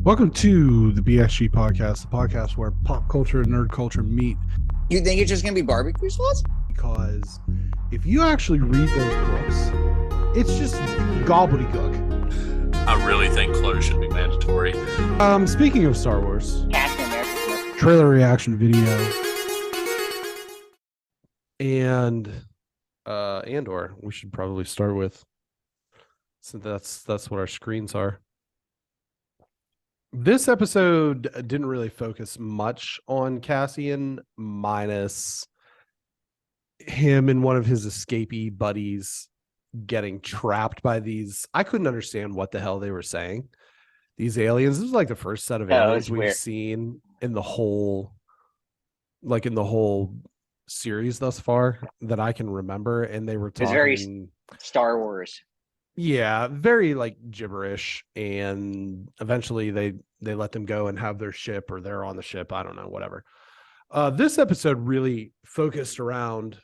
Welcome to the BXG Podcast, the podcast where pop culture and nerd culture meet. You think it's just going to be barbecue sauce? Because if you actually read those books, it's just gobbledygook. I really think clothes should be mandatory. Speaking of Star Wars, Cassian, trailer reaction video, and Andor, we should probably start with, since that's what our screens are. This episode didn't really focus much on Cassian, minus him and one of his escapee buddies getting trapped by these. I couldn't understand what the hell they were saying. These aliens. This is like the first set of aliens we've seen in the whole series thus far that I can remember. And they were talking. It's very Star Wars. Yeah, very like gibberish, and eventually they let them go and have their ship, or they're on the ship. I don't know, whatever. This episode really focused around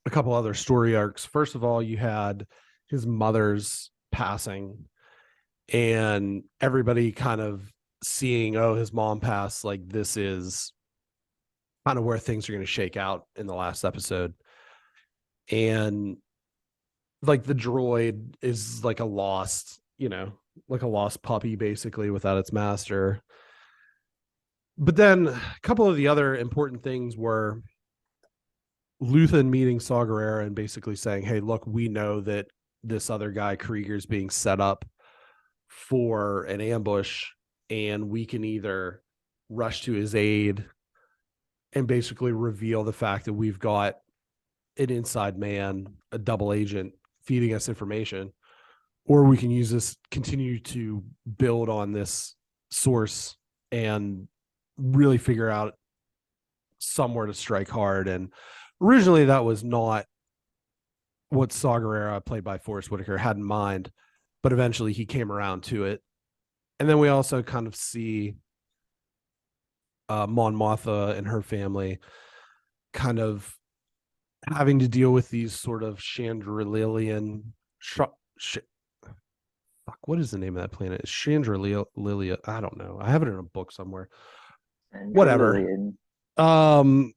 a couple other story arcs. First of all, you had his mother's passing, and everybody kind of seeing, oh, his mom passed. Like, this is kind of where things are going to shake out in the last episode, and like the droid is like a lost puppy basically without its master. But then a couple of the other important things were Luthen meeting Saw Gerrera and basically saying, hey, look, we know that this other guy Krieger's being set up for an ambush, and we can either rush to his aid and basically reveal the fact that we've got an inside man, a double agent, feeding us information, or we can use this, continue to build on this source and really figure out somewhere to strike hard. And originally that was not what Saw Gerrera, played by Forrest Whitaker, had in mind, but eventually he came around to it. And then we also kind of see Mon Mothma and her family kind of having to deal with these sort of Chandrilian what is the name of that planet? It's Chandrililia. I don't know. I have it in a book somewhere. Whatever. I can't.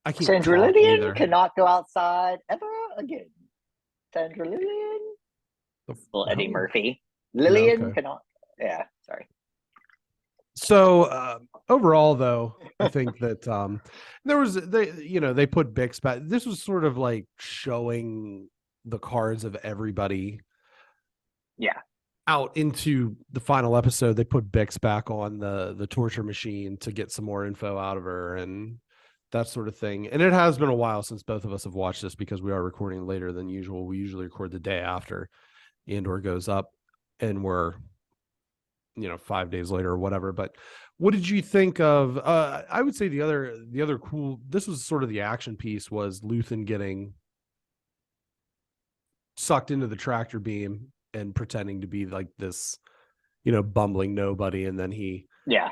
Chandrilian cannot go outside ever again. Chandrilian. Well, Eddie Murphy. Lillian cannot. Yeah, sorry. So overall, though, I think that they put Bix back. This was sort of like showing the cards of everybody. Yeah. Out into the final episode, they put Bix back on the torture machine to get some more info out of her and that sort of thing. And it has been a while since both of us have watched this because we are recording later than usual. We usually record the day after Andor goes up, and we're 5 days later or whatever. But what did you think of I would say the other cool, this was sort of the action piece, was Luthen getting sucked into the tractor beam and pretending to be like this bumbling nobody, and then he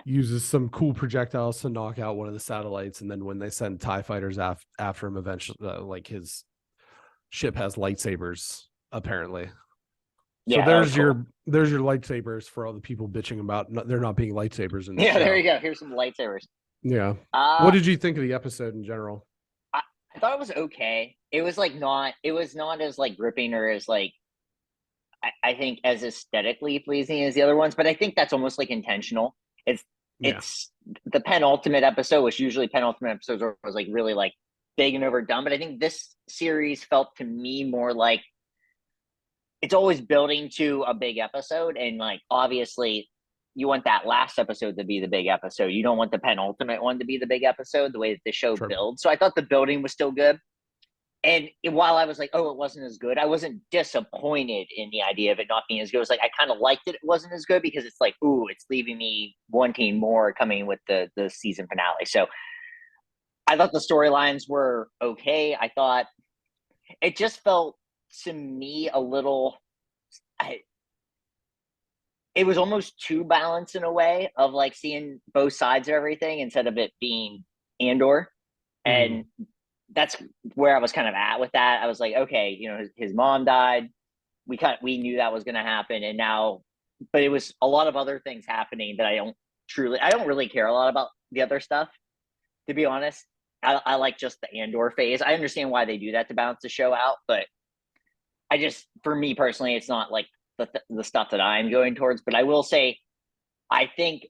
uses some cool projectiles to knock out one of the satellites, and then when they send TIE fighters after him, eventually like his ship has lightsabers apparently. So there's your lightsabers for all the people bitching about there not being lightsabers in the show. There you go. Here's some lightsabers. Yeah. What did you think of the episode in general? I thought it was okay. It was not as like gripping or as like I think as aesthetically pleasing as the other ones, but I think that's almost like intentional. It's the penultimate episode, which usually penultimate episodes was like really like big and overdone, but I think this series felt to me more like it's always building to a big episode, and like obviously you want that last episode to be the big episode. You don't want the penultimate one to be the big episode, the way that the show builds. So I thought the building was still good. And while I was like, oh, it wasn't as good, I wasn't disappointed in the idea of it not being as good. It was like, I kind of liked it wasn't as good, because it's like, ooh, it's leaving me wanting more coming with the season finale. So I thought the storylines were okay. I thought it just felt to me a little, it was almost too balanced in a way of like seeing both sides of everything instead of it being Andor. And that's where I was kind of at with that. I was like, okay, his mom died. We knew that was going to happen. And now but it was a lot of other things happening that I don't really care a lot about the other stuff, to be honest. I like just the Andor phase. I understand why they do that to balance the show out, but for me personally, it's not like the stuff that I'm going towards. But I will say, I think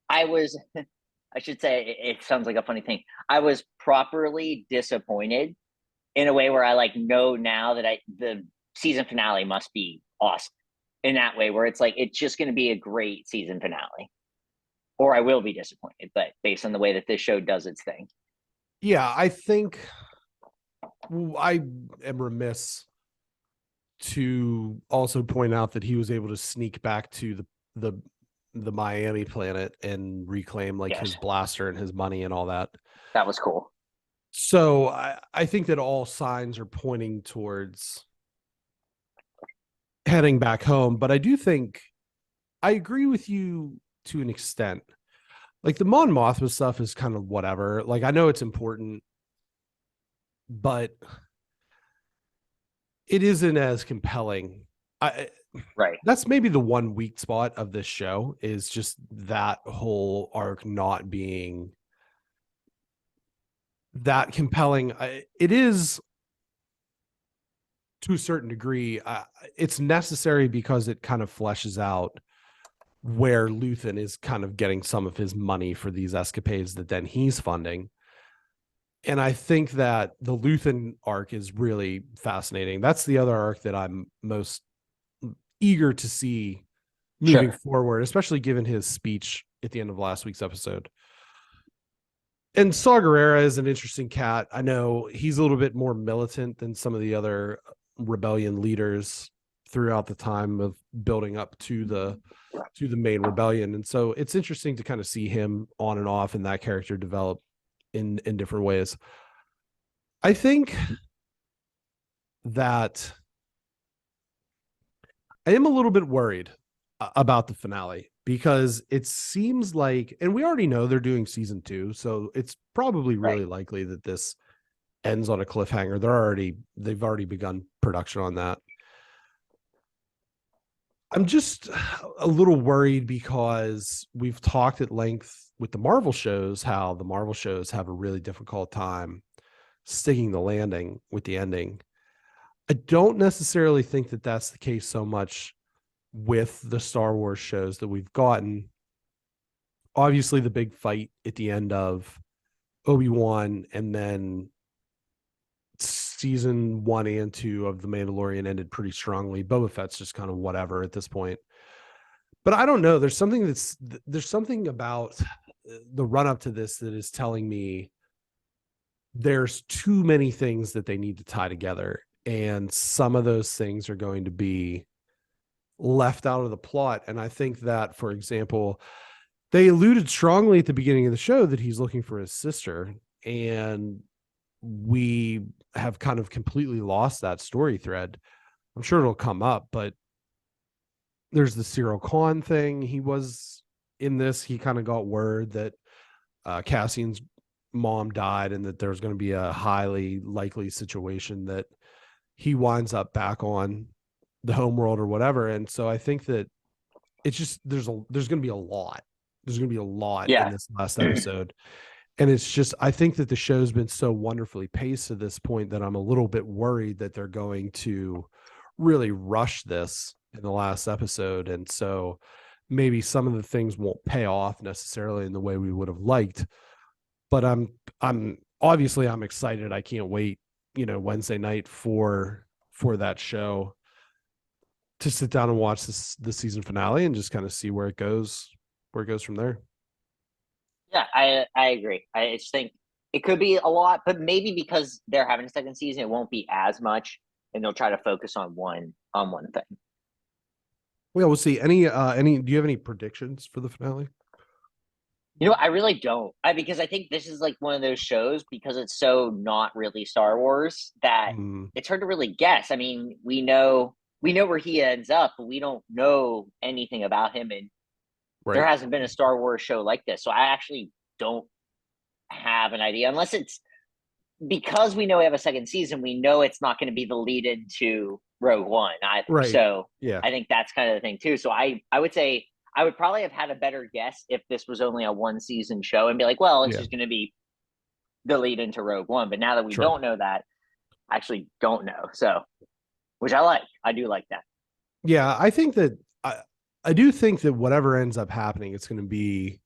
I was, I should say, it sounds like a funny thing. I was properly disappointed in a way where I know now that the season finale must be awesome in that way, where it's it's just going to be a great season finale, or I will be disappointed, but based on the way that this show does its thing. Yeah, I think I am remiss to also point out that he was able to sneak back to the Miami planet and reclaim his blaster and his money and all that. That was cool. So I think that all signs are pointing towards heading back home, but I do think I agree with you to an extent. The Mon Mothma stuff is kind of whatever. I know it's important, but it isn't as compelling. Right. That's maybe the one weak spot of this show, is just that whole arc not being that compelling. It is to a certain degree. It's necessary because it kind of fleshes out where Luthen is kind of getting some of his money for these escapades that then he's funding. And I think that the Luthen arc is really fascinating. That's the other arc that I'm most eager to see moving forward, especially given his speech at the end of last week's episode. And Saw Gerrera is an interesting cat. I know he's a little bit more militant than some of the other rebellion leaders throughout the time of building up to the main rebellion. And so it's interesting to kind of see him on and off and that character develop in different ways. I think that I am a little bit worried about the finale, because it seems and we already know they're doing season 2, so it's probably really likely that this ends on a cliffhanger. They've already begun production on that. I'm just a little worried because we've talked at length with the Marvel shows, how the Marvel shows have a really difficult time sticking the landing with the ending. I don't necessarily think that that's the case so much with the Star Wars shows that we've gotten. Obviously, the big fight at the end of Obi-Wan, and then season 1 and 2 of The Mandalorian ended pretty strongly. Boba Fett's just kind of whatever at this point. But I don't know. There's something about the run up to this that is telling me there's too many things that they need to tie together. And some of those things are going to be left out of the plot. And I think that, for example, they alluded strongly at the beginning of the show that he's looking for his sister. And we have kind of completely lost that story thread. I'm sure it'll come up, but there's the Cyril Khan thing. He was in this. He kind of got word that Cassian's mom died and that there's going to be a highly likely situation that he winds up back on the homeworld or whatever. And so I think that it's just, there's going to be a lot. There's going to be a lot in this last episode. And it's just, I think that the show's been so wonderfully paced to this point that I'm a little bit worried that they're going to really rush this in the last episode. And so maybe some of the things won't pay off necessarily in the way we would have liked. But I'm obviously I'm excited. I can't wait, Wednesday night for that show to sit down and watch the season finale and just kind of see where it goes from there. Yeah, I agree. I just think it could be a lot, but maybe because they're having a second season, it won't be as much, and they'll try to focus on one thing. Well, we'll see. Do you have any predictions for the finale? I really don't. Because I think this is one of those shows, because it's so not really Star Wars, that it's hard to really guess. I mean, we know where he ends up, but we don't know anything about him, and there hasn't been a Star Wars show like this. So I actually don't have an idea, unless it's because we know we have a second season, we know it's not going to be the lead into Rogue One either. Right. So Yeah. I think that's kind of the thing too. So I would say I would probably have had a better guess if this was only a 1-season show and be like, well, it's just going to be the lead into Rogue One. But now that we don't know that, I actually don't know. So, which I like. I do like that. Yeah, I think that I do think that whatever ends up happening, it's going to be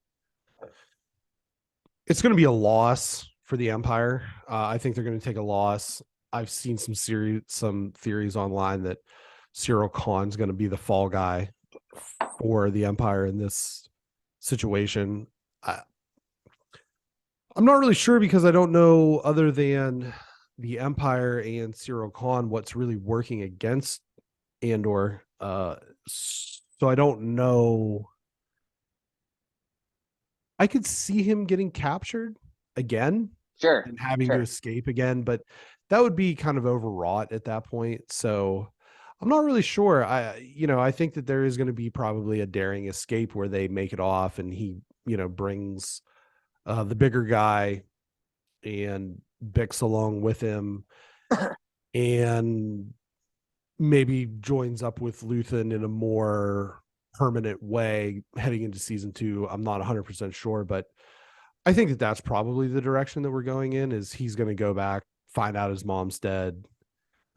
a loss for the Empire. I think they're going to take a loss. I've seen some theories online that Cyril Kahn's going to be the fall guy for the Empire in this situation. I'm not really sure because I don't know, other than the Empire and Cyril Kahn, what's really working against Andor. So I don't know. I could see him getting captured again. Sure. And having to escape again, but that would be kind of overwrought at that point. So I'm not really sure. I think that there is going to be probably a daring escape where they make it off and he, brings the bigger guy and Bix along with him and maybe joins up with Luthen in a more permanent way heading into season 2. I'm not 100% sure, but I think that that's probably the direction that we're going in, is he's going to go back, find out his mom's dead.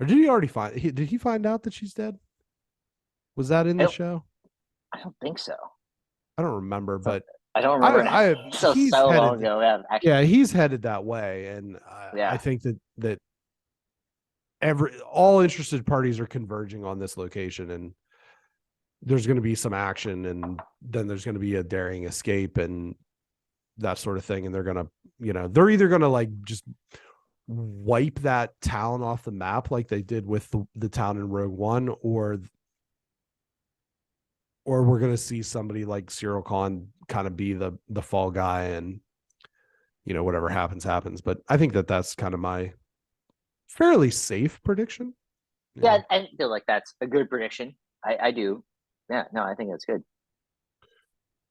Or did he already did he find out that she's dead? Was that in the show? I don't think so. I don't remember, but I don't remember. So long ago. Yeah, he's headed that way. And I think that all interested parties are converging on this location, and there's going to be some action, and then there's going to be a daring escape and that sort of thing. And they're going to, they're either going to like just wipe that town off the map like they did with the town in Rogue One, or we're going to see somebody like Cyril Kahn kind of be the fall guy, and whatever happens. But I think that that's kind of my fairly safe prediction. Yeah, I feel like that's a good prediction. I do. Yeah, no, I think that's good.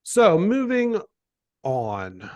So moving on,